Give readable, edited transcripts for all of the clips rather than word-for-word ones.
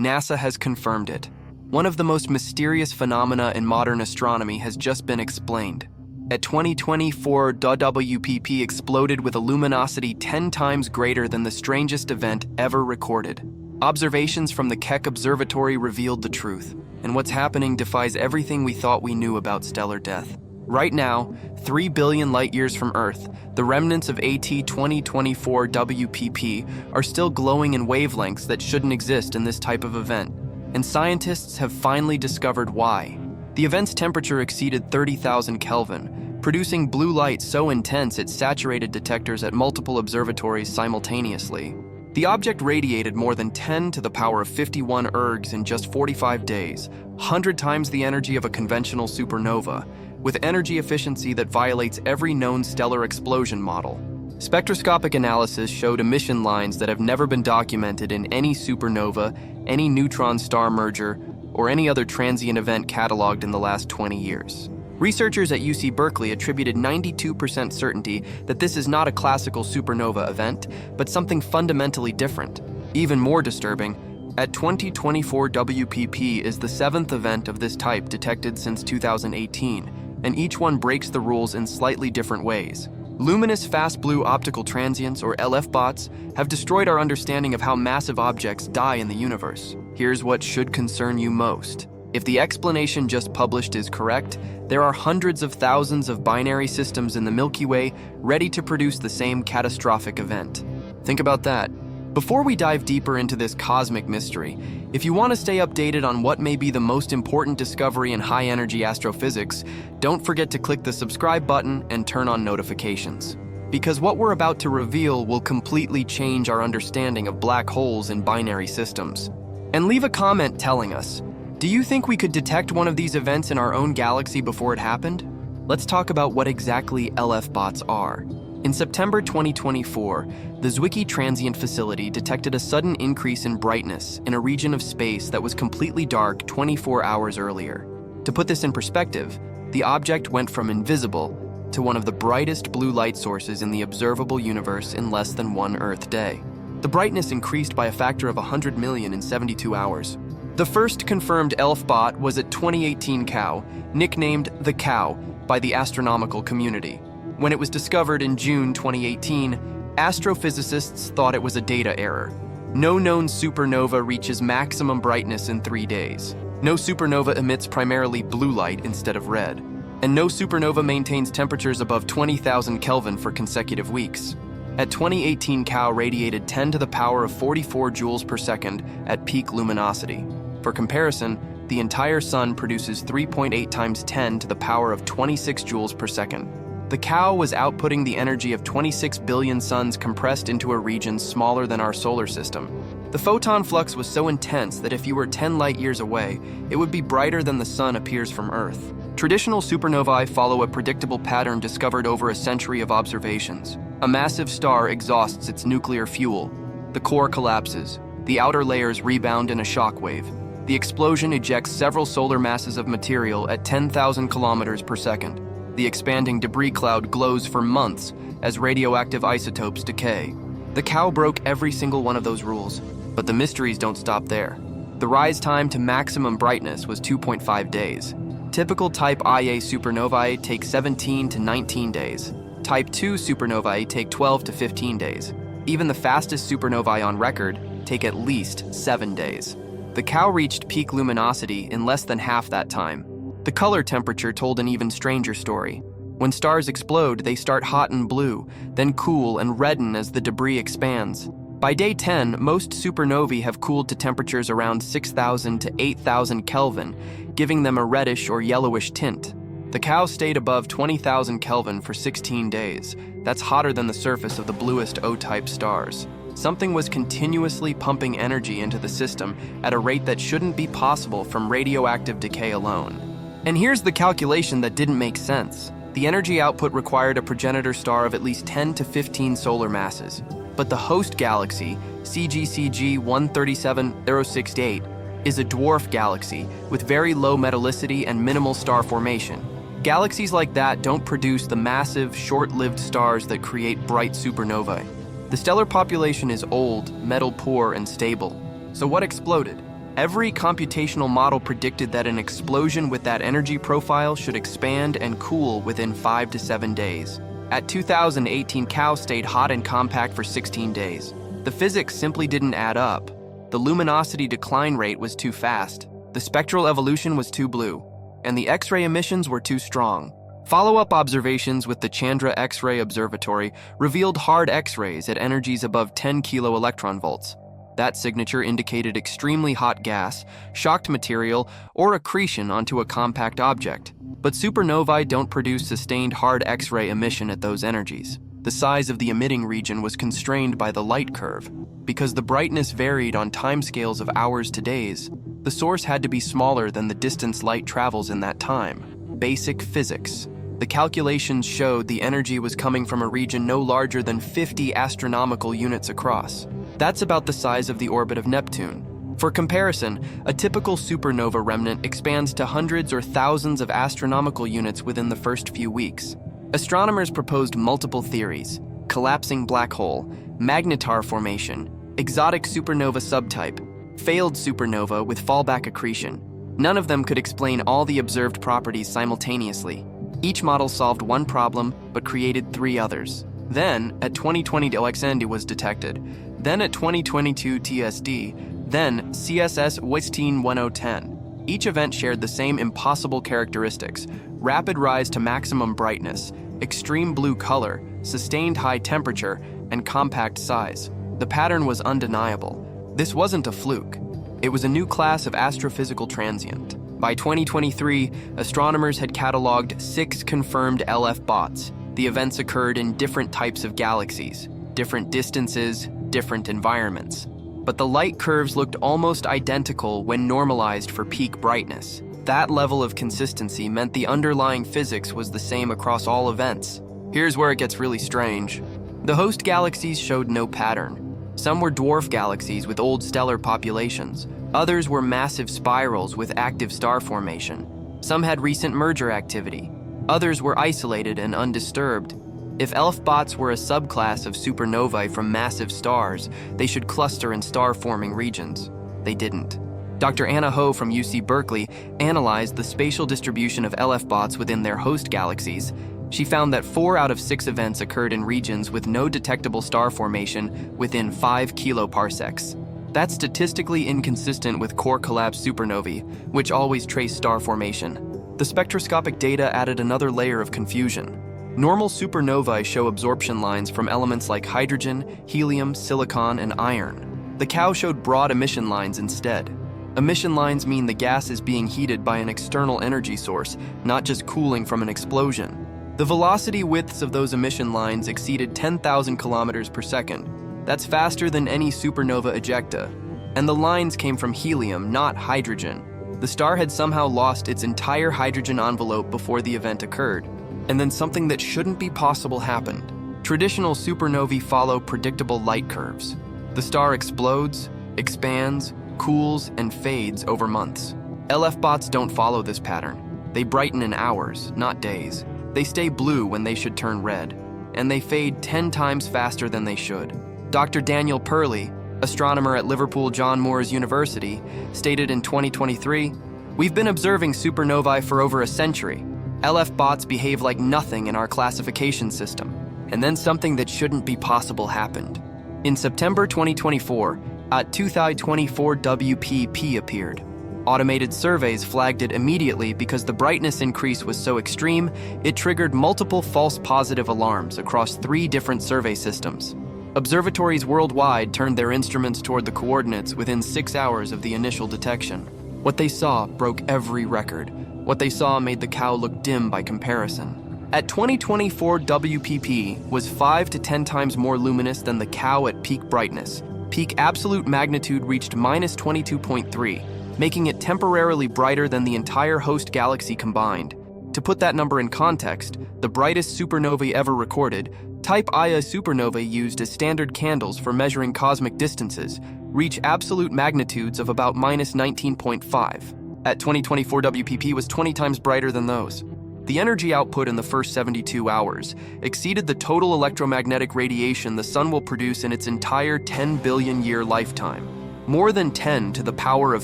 NASA has confirmed it. One of the most mysterious phenomena in modern astronomy has just been explained. At 2024, WPP exploded with a luminosity 10 times greater than the strangest event ever recorded. Observations from the Keck Observatory revealed the truth, and what's happening defies everything we thought we knew about stellar death. Right now, 3 billion light-years from Earth, the remnants of AT 2024 WPP are still glowing in wavelengths that shouldn't exist in this type of event, and scientists have finally discovered why. The event's temperature exceeded 30,000 Kelvin, producing blue light so intense it saturated detectors at multiple observatories simultaneously. The object radiated more than 10 to the power of 51 ergs in just 45 days, 100 times the energy of a conventional supernova, with energy efficiency that violates every known stellar explosion model. Spectroscopic analysis showed emission lines that have never been documented in any supernova, any neutron star merger, or any other transient event cataloged in the last 20 years. Researchers at UC Berkeley attributed 92% certainty that this is not a classical supernova event, but something fundamentally different. Even more disturbing, at 2024 WPP is the 7th event of this type detected since 2018, and each one breaks the rules in slightly different ways. Luminous fast blue optical transients, or LFBOTs, have destroyed our understanding of how massive objects die in the universe. Here's what should concern you most. If the explanation just published is correct, there are hundreds of thousands of binary systems in the Milky Way ready to produce the same catastrophic event. Think about that. Before we dive deeper into this cosmic mystery, if you want to stay updated on what may be the most important discovery in high-energy astrophysics, don't forget to click the subscribe button and turn on notifications. Because what we're about to reveal will completely change our understanding of black holes and binary systems. And leave a comment telling us, do you think we could detect one of these events in our own galaxy before it happened? Let's talk about what exactly LFBOTs are. In September 2024, the Zwicky Transient Facility detected a sudden increase in brightness in a region of space that was completely dark 24 hours earlier. To put this in perspective, the object went from invisible to one of the brightest blue light sources in the observable universe in less than one Earth day. The brightness increased by a factor of 100 million in 72 hours. The first confirmed LFBOT was at 2018 COW, nicknamed the COW by the astronomical community. When it was discovered in June 2018, astrophysicists thought it was a data error. No known supernova reaches maximum brightness in 3 days. No supernova emits primarily blue light instead of red. And no supernova maintains temperatures above 20,000 Kelvin for consecutive weeks. At 2018 COW radiated 10 to the power of 44 joules per second at peak luminosity. For comparison, the entire sun produces 3.8 times 10 to the power of 26 joules per second. The COW was outputting the energy of 26 billion suns compressed into a region smaller than our solar system. The photon flux was so intense that if you were 10 light-years away, it would be brighter than the sun appears from Earth. Traditional supernovae follow a predictable pattern discovered over a century of observations. A massive star exhausts its nuclear fuel. The core collapses. The outer layers rebound in a shockwave. The explosion ejects several solar masses of material at 10,000 kilometers per second. The expanding debris cloud glows for months as radioactive isotopes decay. The COW broke every single one of those rules, but the mysteries don't stop there. The rise time to maximum brightness was 2.5 days. Typical Type Ia supernovae take 17 to 19 days. Type II supernovae take 12 to 15 days. Even the fastest supernovae on record take at least 7 days. The COW reached peak luminosity in less than half that time. The color temperature told an even stranger story. When stars explode, they start hot and blue, then cool and redden as the debris expands. By day 10, most supernovae have cooled to temperatures around 6,000 to 8,000 Kelvin, giving them a reddish or yellowish tint. The COW stayed above 20,000 Kelvin for 16 days. That's hotter than the surface of the bluest O-type stars. Something was continuously pumping energy into the system at a rate that shouldn't be possible from radioactive decay alone. And here's the calculation that didn't make sense. The energy output required a progenitor star of at least 10 to 15 solar masses. But the host galaxy, CGCG 137068, is a dwarf galaxy with very low metallicity and minimal star formation. Galaxies like that don't produce the massive, short-lived stars that create bright supernovae. The stellar population is old, metal-poor, and stable. So what exploded? Every computational model predicted that an explosion with that energy profile should expand and cool within 5 to 7 days. At 2018, COW stayed hot and compact for 16 days. The physics simply didn't add up. The luminosity decline rate was too fast, the spectral evolution was too blue, and the X-ray emissions were too strong. Follow-up observations with the Chandra X-ray Observatory revealed hard X-rays at energies above 10 kilo-electron-volts. That signature indicated extremely hot gas, shocked material, or accretion onto a compact object. But supernovae don't produce sustained hard X-ray emission at those energies. The size of the emitting region was constrained by the light curve. Because the brightness varied on timescales of hours to days, the source had to be smaller than the distance light travels in that time. Basic physics. The calculations showed the energy was coming from a region no larger than 50 astronomical units across. That's about the size of the orbit of Neptune. For comparison, a typical supernova remnant expands to hundreds or thousands of astronomical units within the first few weeks. Astronomers proposed multiple theories: collapsing black hole, magnetar formation, exotic supernova subtype, failed supernova with fallback accretion. None of them could explain all the observed properties simultaneously. Each model solved one problem, but created 3 others. Then, at 2020, OXND was detected. Then at 2022, TSD. Then, CSS Wisteen 1010. Each event shared the same impossible characteristics: rapid rise to maximum brightness, extreme blue color, sustained high temperature, and compact size. The pattern was undeniable. This wasn't a fluke. It was a new class of astrophysical transient. By 2023, astronomers had cataloged 6 confirmed LFBOTs. The events occurred in different types of galaxies, different distances, different environments. But the light curves looked almost identical when normalized for peak brightness. That level of consistency meant the underlying physics was the same across all events. Here's where it gets really strange. The host galaxies showed no pattern. Some were dwarf galaxies with old stellar populations. Others were massive spirals with active star formation. Some had recent merger activity. Others were isolated and undisturbed. If LFBOTs were a subclass of supernovae from massive stars, they should cluster in star-forming regions. They didn't. Dr. Anna Ho from UC Berkeley analyzed the spatial distribution of LFBOTs within their host galaxies. She found that 4 out of 6 events occurred in regions with no detectable star formation within 5 kiloparsecs. That's statistically inconsistent with core collapse supernovae, which always trace star formation. The spectroscopic data added another layer of confusion. Normal supernovae show absorption lines from elements like hydrogen, helium, silicon, and iron. The COW showed broad emission lines instead. Emission lines mean the gas is being heated by an external energy source, not just cooling from an explosion. The velocity widths of those emission lines exceeded 10,000 kilometers per second. That's faster than any supernova ejecta. And the lines came from helium, not hydrogen. The star had somehow lost its entire hydrogen envelope before the event occurred. And then something that shouldn't be possible happened. Traditional supernovae follow predictable light curves. The star explodes, expands, cools, and fades over months. LFBOTs don't follow this pattern. They brighten in hours, not days. They stay blue when they should turn red. And they fade 10 times faster than they should. Dr. Daniel Purley, astronomer at Liverpool John Moores University, stated in 2023, "We've been observing supernovae for over a century. LFBOTs behave like nothing in our classification system. And then something that shouldn't be possible happened. In September 2024, at 2024 WPP appeared. Automated surveys flagged it immediately because the brightness increase was so extreme, it triggered multiple false positive alarms across 3 different survey systems. Observatories worldwide turned their instruments toward the coordinates within 6 hours of the initial detection. What they saw broke every record. What they saw made the COW look dim by comparison. At 2024 WPP was 5 to 10 times more luminous than the COW at peak brightness. Peak absolute magnitude reached minus 22.3, making it temporarily brighter than the entire host galaxy combined. To put that number in context, the brightest supernovae ever recorded, Type Ia supernovae used as standard candles for measuring cosmic distances, reach absolute magnitudes of about minus 19.5. At 2024 WPP was 20 times brighter than those. The energy output in the first 72 hours exceeded the total electromagnetic radiation the sun will produce in its entire 10 billion year lifetime. More than 10 to the power of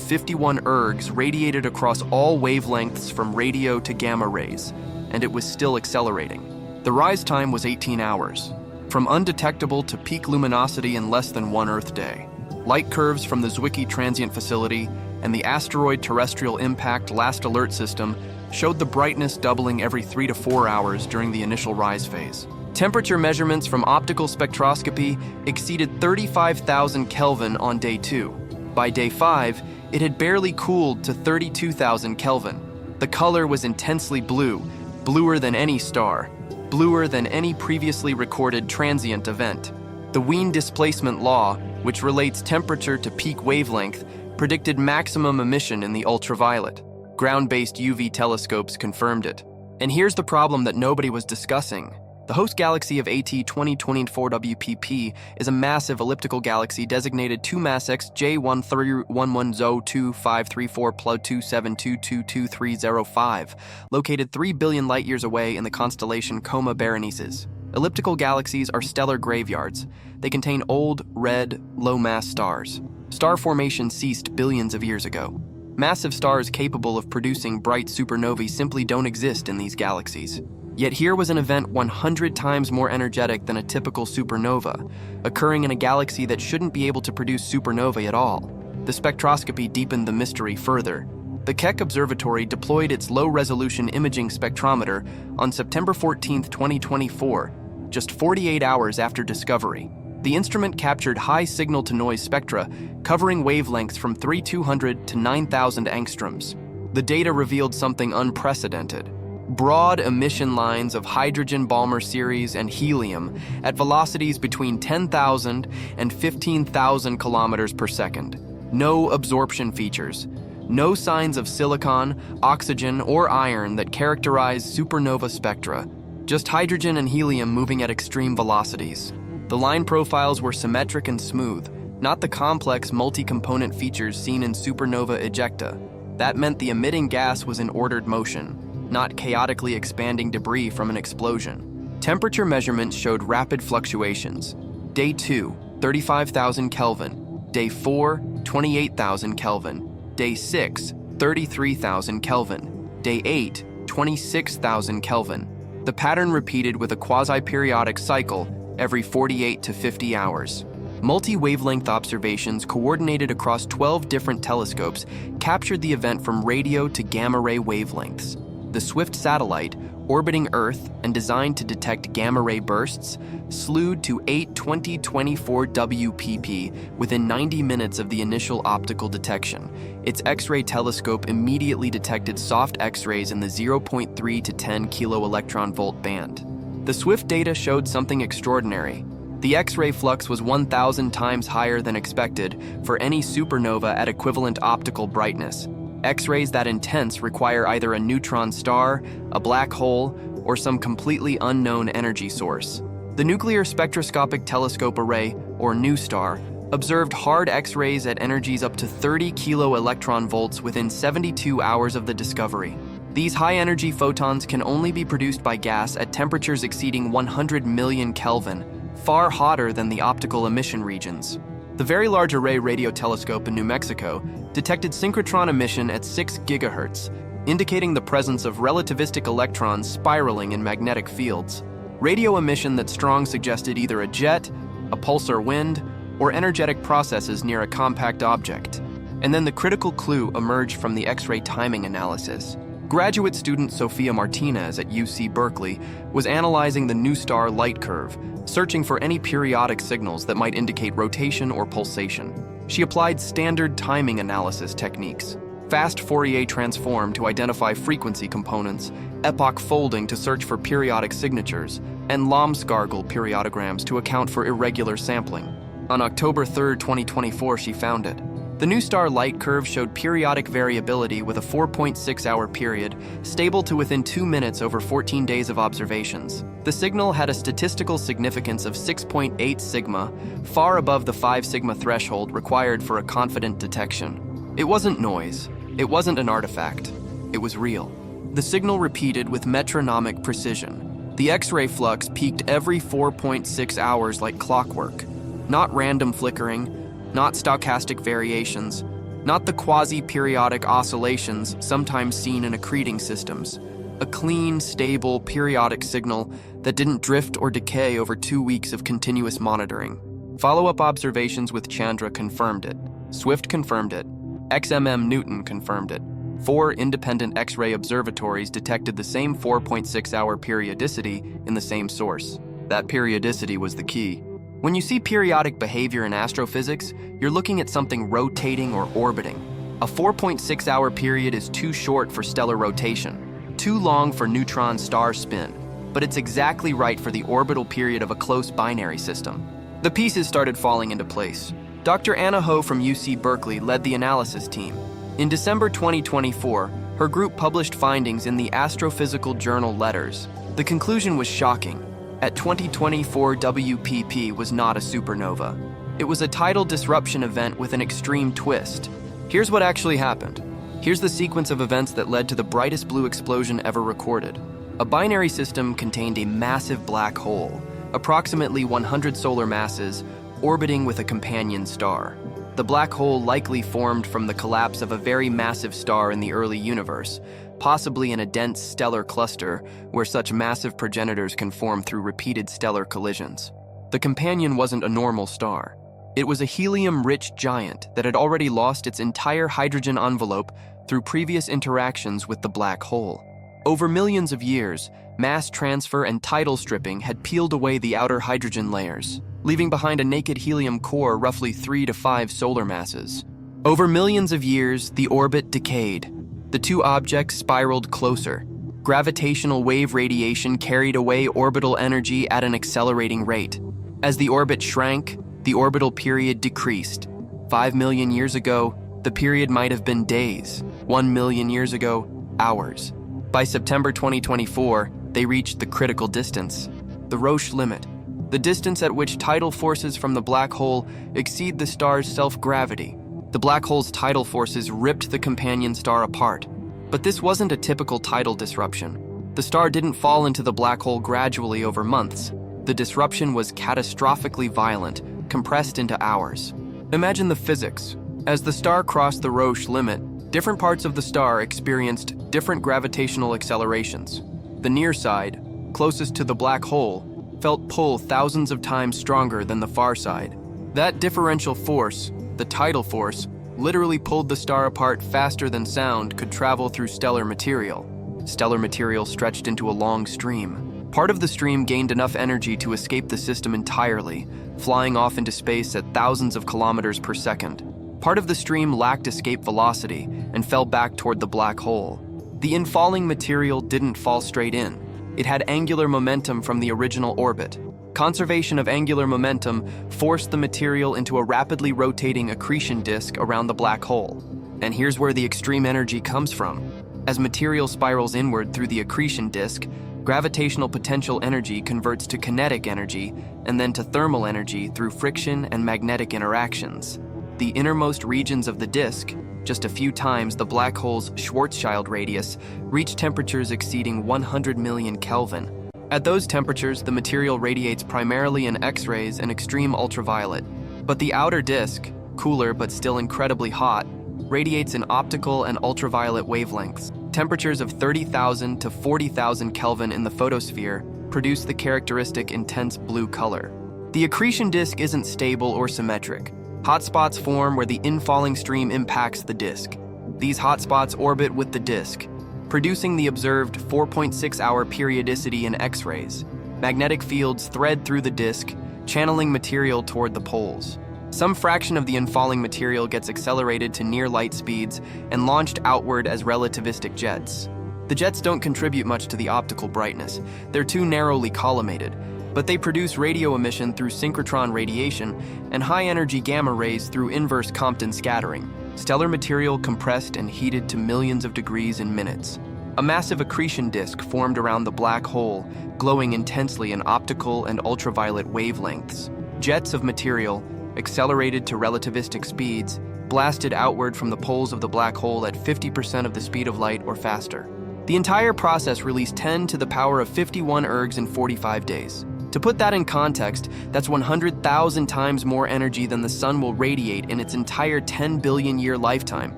51 ergs radiated across all wavelengths from radio to gamma rays, and it was still accelerating. The rise time was 18 hours, from undetectable to peak luminosity in less than 1 Earth day. Light curves from the Zwicky Transient Facility and the Asteroid Terrestrial Impact Last Alert System showed the brightness doubling every 3 to 4 hours during the initial rise phase. Temperature measurements from optical spectroscopy exceeded 35,000 Kelvin on day 2. By day 5, it had barely cooled to 32,000 Kelvin. The color was intensely blue, bluer than any star, bluer than any previously recorded transient event. The Wien displacement law, which relates temperature to peak wavelength, predicted maximum emission in the ultraviolet. Ground-based UV telescopes confirmed it. And here's the problem that nobody was discussing. The host galaxy of AT 2024 WPP is a massive elliptical galaxy designated 2MASX J131102534272222305, located 3 billion light-years away in the constellation Coma Berenices. Elliptical galaxies are stellar graveyards. They contain old, red, low-mass stars. Star formation ceased billions of years ago. Massive stars capable of producing bright supernovae simply don't exist in these galaxies. Yet here was an event 100 times more energetic than a typical supernova, occurring in a galaxy that shouldn't be able to produce supernovae at all. The spectroscopy deepened the mystery further. The Keck Observatory deployed its low-resolution imaging spectrometer on September 14, 2024, just 48 hours after discovery. The instrument captured high signal-to-noise spectra, covering wavelengths from 3200 to 9000 angstroms. The data revealed something unprecedented. Broad emission lines of hydrogen Balmer series and helium at velocities between 10,000 and 15,000 kilometers per second. No absorption features. No signs of silicon, oxygen, or iron that characterize supernova spectra. Just hydrogen and helium moving at extreme velocities. The line profiles were symmetric and smooth, not the complex multi-component features seen in supernova ejecta. That meant the emitting gas was in ordered motion, not chaotically expanding debris from an explosion. Temperature measurements showed rapid fluctuations. Day 2, 35,000 Kelvin. Day 4, 28,000 Kelvin. Day 6, 33,000 Kelvin. Day 8, 26,000 Kelvin. The pattern repeated with a quasi-periodic cycle every 48 to 50 hours. Multi-wavelength observations coordinated across 12 different telescopes captured the event from radio to gamma-ray wavelengths. The Swift satellite, orbiting Earth and designed to detect gamma-ray bursts, slewed to 8/2024 WPP within 90 minutes of the initial optical detection. Its X-ray telescope immediately detected soft X-rays in the 0.3 to 10 kilo-electron-volt band. The Swift data showed something extraordinary. The X-ray flux was 1,000 times higher than expected for any supernova at equivalent optical brightness. X-rays that intense require either a neutron star, a black hole, or some completely unknown energy source. The Nuclear Spectroscopic Telescope Array, or NuSTAR, observed hard X-rays at energies up to 30 kilo-electron volts within 72 hours of the discovery. These high-energy photons can only be produced by gas at temperatures exceeding 100 million Kelvin, far hotter than the optical emission regions. The Very Large Array Radio Telescope in New Mexico detected synchrotron emission at 6 gigahertz, indicating the presence of relativistic electrons spiraling in magnetic fields. Radio emission that strong suggested either a jet, a pulsar wind, or energetic processes near a compact object. And then the critical clue emerged from the X-ray timing analysis. Graduate student Sophia Martinez at UC Berkeley was analyzing the NuSTAR light curve, searching for any periodic signals that might indicate rotation or pulsation. She applied standard timing analysis techniques, fast Fourier transform to identify frequency components, epoch folding to search for periodic signatures, and Lomsgargle periodograms to account for irregular sampling. On October 3, 2024, she found it. The NuSTAR light curve showed periodic variability with a 4.6-hour period, stable to within 2 minutes over 14 days of observations. The signal had a statistical significance of 6.8 sigma, far above the 5 sigma threshold required for a confident detection. It wasn't noise. It wasn't an artifact. It was real. The signal repeated with metronomic precision. The X-ray flux peaked every 4.6 hours like clockwork. Not random flickering, not stochastic variations, not the quasi-periodic oscillations sometimes seen in accreting systems. A clean, stable, periodic signal that didn't drift or decay over 2 weeks of continuous monitoring. Follow-up observations with Chandra confirmed it. Swift confirmed it. XMM Newton confirmed it. 4 independent X-ray observatories detected the same 4.6-hour periodicity in the same source. That periodicity was the key. When you see periodic behavior in astrophysics, you're looking at something rotating or orbiting. A 4.6-hour period is too short for stellar rotation, too long for neutron star spin, but it's exactly right for the orbital period of a close binary system. The pieces started falling into place. Dr. Anna Ho from UC Berkeley led the analysis team. In December 2024, her group published findings in the astrophysical journal Letters. The conclusion was shocking. At 2024 WPP was not a supernova. It was a tidal disruption event with an extreme twist. Here's what actually happened. Here's the sequence of events that led to the brightest blue explosion ever recorded. A binary system contained a massive black hole, approximately 100 solar masses, orbiting with a companion star. The black hole likely formed from the collapse of a very massive star in the early universe, possibly in a dense stellar cluster where such massive progenitors can form through repeated stellar collisions. The companion wasn't a normal star. It was a helium-rich giant that had already lost its entire hydrogen envelope through previous interactions with the black hole. Over millions of years, mass transfer and tidal stripping had peeled away the outer hydrogen layers, leaving behind a naked helium core roughly 3 to 5 solar masses. Over millions of years, the orbit decayed. The two objects spiraled closer. Gravitational wave radiation carried away orbital energy at an accelerating rate. As the orbit shrank, the orbital period decreased. 5 million years ago, the period might have been days. 1 million years ago, hours. By September 2024, they reached the critical distance, the Roche limit, the distance at which tidal forces from the black hole exceed the star's self-gravity. The black hole's tidal forces ripped the companion star apart. But this wasn't a typical tidal disruption. The star didn't fall into the black hole gradually over months. The disruption was catastrophically violent, compressed into hours. Imagine the physics. As the star crossed the Roche limit, different parts of the star experienced different gravitational accelerations. The near side, closest to the black hole, felt pull thousands of times stronger than the far side. That differential force, the tidal force, literally pulled the star apart faster than sound could travel through stellar material. Stellar material stretched into a long stream. Part of the stream gained enough energy to escape the system entirely, flying off into space at thousands of kilometers per second. Part of the stream lacked escape velocity and fell back toward the black hole. The infalling material didn't fall straight in. It had angular momentum from the original orbit. Conservation of angular momentum forced the material into a rapidly rotating accretion disk around the black hole. And here's where the extreme energy comes from. As material spirals inward through the accretion disk, gravitational potential energy converts to kinetic energy and then to thermal energy through friction and magnetic interactions. The innermost regions of the disk, just a few times the black hole's Schwarzschild radius, reach temperatures exceeding 100 million Kelvin. At those temperatures, the material radiates primarily in X-rays and extreme ultraviolet. But the outer disk, cooler but still incredibly hot, radiates in optical and ultraviolet wavelengths. Temperatures of 30,000 to 40,000 Kelvin in the photosphere produce the characteristic intense blue color. The accretion disk isn't stable or symmetric. Hotspots form where the infalling stream impacts the disk. These hotspots orbit with the disk, producing the observed 4.6-hour periodicity in X-rays. Magnetic fields thread through the disk, channeling material toward the poles. Some fraction of the infalling material gets accelerated to near light speeds and launched outward as relativistic jets. The jets don't contribute much to the optical brightness. They're too narrowly collimated, but they produce radio emission through synchrotron radiation and high-energy gamma rays through inverse Compton scattering. Stellar material compressed and heated to millions of degrees in minutes. A massive accretion disk formed around the black hole, glowing intensely in optical and ultraviolet wavelengths. Jets of material, accelerated to relativistic speeds, blasted outward from the poles of the black hole at 50% of the speed of light or faster. The entire process released 10 to the power of 51 ergs in 45 days. To put that in context, that's 100,000 times more energy than the sun will radiate in its entire 10 billion year lifetime,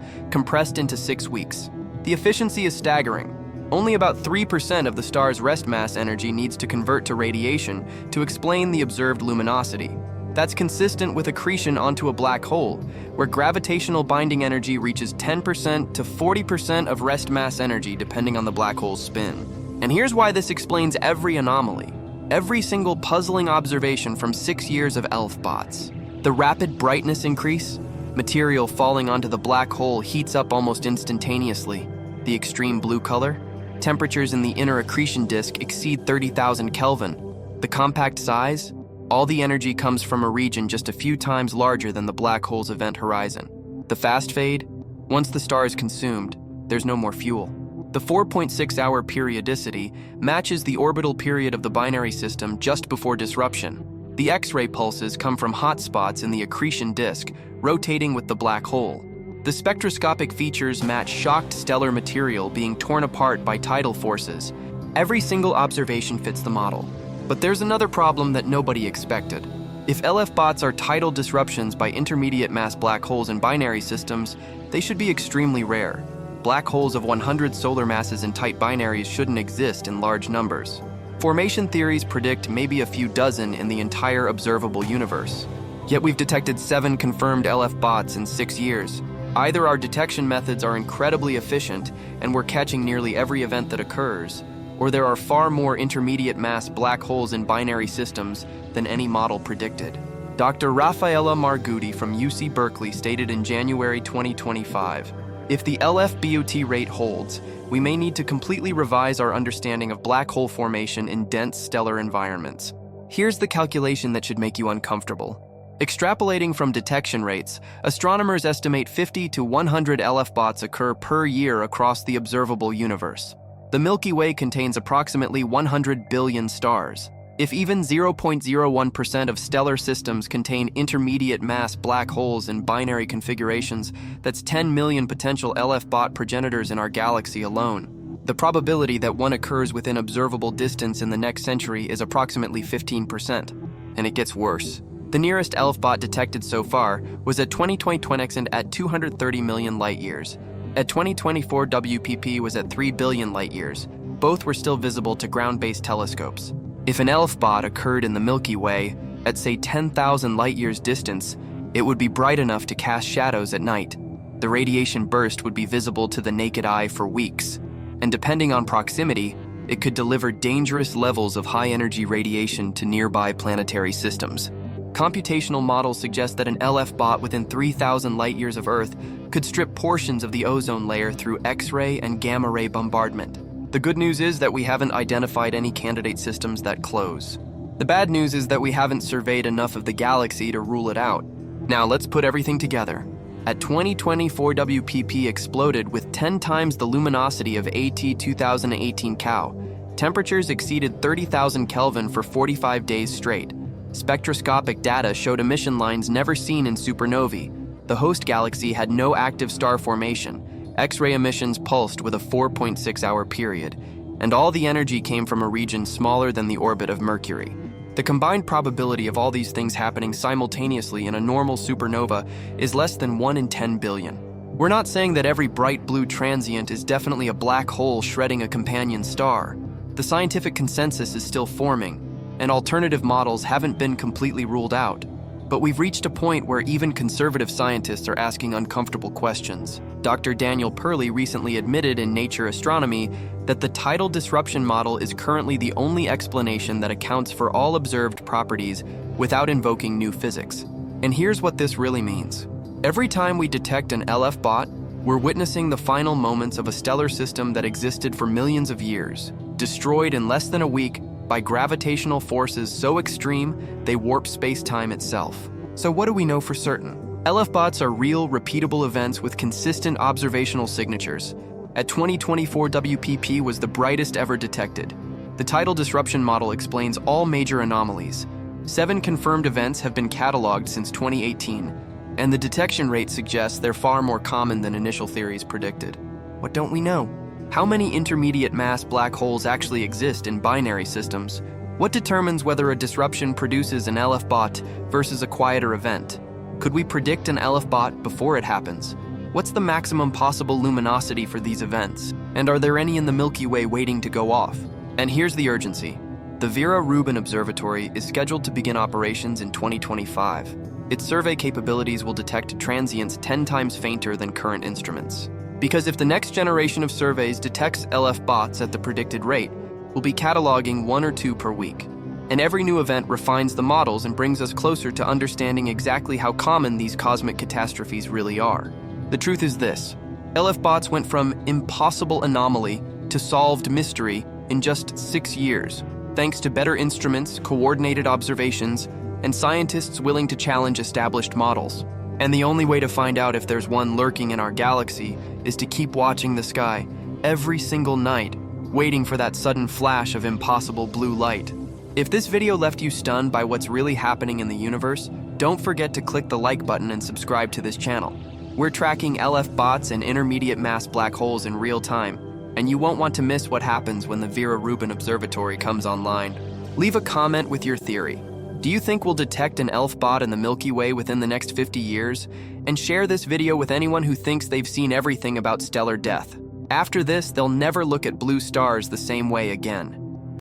compressed into 6 weeks. The efficiency is staggering. Only about 3% of the star's rest mass energy needs to convert to radiation to explain the observed luminosity. That's consistent with accretion onto a black hole, where gravitational binding energy reaches 10% to 40% of rest mass energy depending on the black hole's spin. And here's why this explains every anomaly, every single puzzling observation from 6 years of LFBOTs. The rapid brightness increase, material falling onto the black hole heats up almost instantaneously. The extreme blue color, temperatures in the inner accretion disk exceed 30,000 Kelvin. The compact size, all the energy comes from a region just a few times larger than the black hole's event horizon. The fast fade, once the star is consumed, there's no more fuel. The 4.6-hour periodicity matches the orbital period of the binary system just before disruption. The X-ray pulses come from hot spots in the accretion disk, rotating with the black hole. The spectroscopic features match shocked stellar material being torn apart by tidal forces. Every single observation fits the model. But there's another problem that nobody expected. If LFBOTs are tidal disruptions by intermediate mass black holes in binary systems, they should be extremely rare. Black holes of 100 solar masses in tight binaries shouldn't exist in large numbers. Formation theories predict maybe a few dozen in the entire observable universe. Yet we've detected 7 confirmed LFBOTs in 6 years. Either our detection methods are incredibly efficient and we're catching nearly every event that occurs, or there are far more intermediate mass black holes in binary systems than any model predicted. Dr. Raffaella Margutti from UC Berkeley stated in January 2025, if the LFBOT rate holds, we may need to completely revise our understanding of black hole formation in dense stellar environments. Here's the calculation that should make you uncomfortable. Extrapolating from detection rates, astronomers estimate 50 to 100 LFBOTs occur per year across the observable universe. The Milky Way contains approximately 100 billion stars. If even 0.01% of stellar systems contain intermediate mass black holes in binary configurations, that's 10 million potential LFBOT progenitors in our galaxy alone. The probability that one occurs within observable distance in the next century is approximately 15%. And it gets worse. The nearest LFBOT detected so far was at 2020 Twinexand at 230 million light-years. At 2024, WPP was at 3 billion light-years. Both were still visible to ground-based telescopes. If an LFBOT occurred in the Milky Way, at say 10,000 light-years distance, it would be bright enough to cast shadows at night. The radiation burst would be visible to the naked eye for weeks. And depending on proximity, it could deliver dangerous levels of high-energy radiation to nearby planetary systems. Computational models suggest that an LFBOT within 3,000 light-years of Earth could strip portions of the ozone layer through X-ray and gamma-ray bombardment. The good news is that we haven't identified any candidate systems that close. The bad news is that we haven't surveyed enough of the galaxy to rule it out. Now let's put everything together. At 2024, WPP exploded with 10 times the luminosity of AT 2018 COW. Temperatures exceeded 30,000 Kelvin for 45 days straight. Spectroscopic data showed emission lines never seen in supernovae. The host galaxy had no active star formation. X-ray emissions pulsed with a 4.6-hour period, and all the energy came from a region smaller than the orbit of Mercury. The combined probability of all these things happening simultaneously in a normal supernova is less than 1 in 10 billion. We're not saying that every bright blue transient is definitely a black hole shredding a companion star. The scientific consensus is still forming, and alternative models haven't been completely ruled out. But we've reached a point where even conservative scientists are asking uncomfortable questions. Dr. Daniel Perley recently admitted in Nature Astronomy that the tidal disruption model is currently the only explanation that accounts for all observed properties without invoking new physics. And here's what this really means. Every time we detect an LFBOT, we're witnessing the final moments of a stellar system that existed for millions of years, destroyed in less than a week by gravitational forces so extreme they warp space-time itself. So what do we know for certain? LFBOTs are real, repeatable events with consistent observational signatures. At 2024, WPP was the brightest ever detected. The tidal disruption model explains all major anomalies. 7 confirmed events have been cataloged since 2018, and the detection rate suggests they're far more common than initial theories predicted. What don't we know? How many intermediate mass black holes actually exist in binary systems? What determines whether a disruption produces an LFBOT versus a quieter event? Could we predict an LFBOT before it happens? What's the maximum possible luminosity for these events? And are there any in the Milky Way waiting to go off? And here's the urgency. The Vera Rubin Observatory is scheduled to begin operations in 2025. Its survey capabilities will detect transients 10 times fainter than current instruments. Because if the next generation of surveys detects LFBOTs at the predicted rate, we'll be cataloging 1 or 2 per week. And every new event refines the models and brings us closer to understanding exactly how common these cosmic catastrophes really are. The truth is this: LFBOTs went from impossible anomaly to solved mystery in just 6 years, thanks to better instruments, coordinated observations, and scientists willing to challenge established models. And the only way to find out if there's one lurking in our galaxy is to keep watching the sky every single night, waiting for that sudden flash of impossible blue light. If this video left you stunned by what's really happening in the universe, don't forget to click the like button and subscribe to this channel. We're tracking LFBOTs and intermediate mass black holes in real time, and you won't want to miss what happens when the Vera Rubin Observatory comes online. Leave a comment with your theory. Do you think we'll detect an LFBOT in the Milky Way within the next 50 years? And share this video with anyone who thinks they've seen everything about stellar death. After this, they'll never look at blue stars the same way again.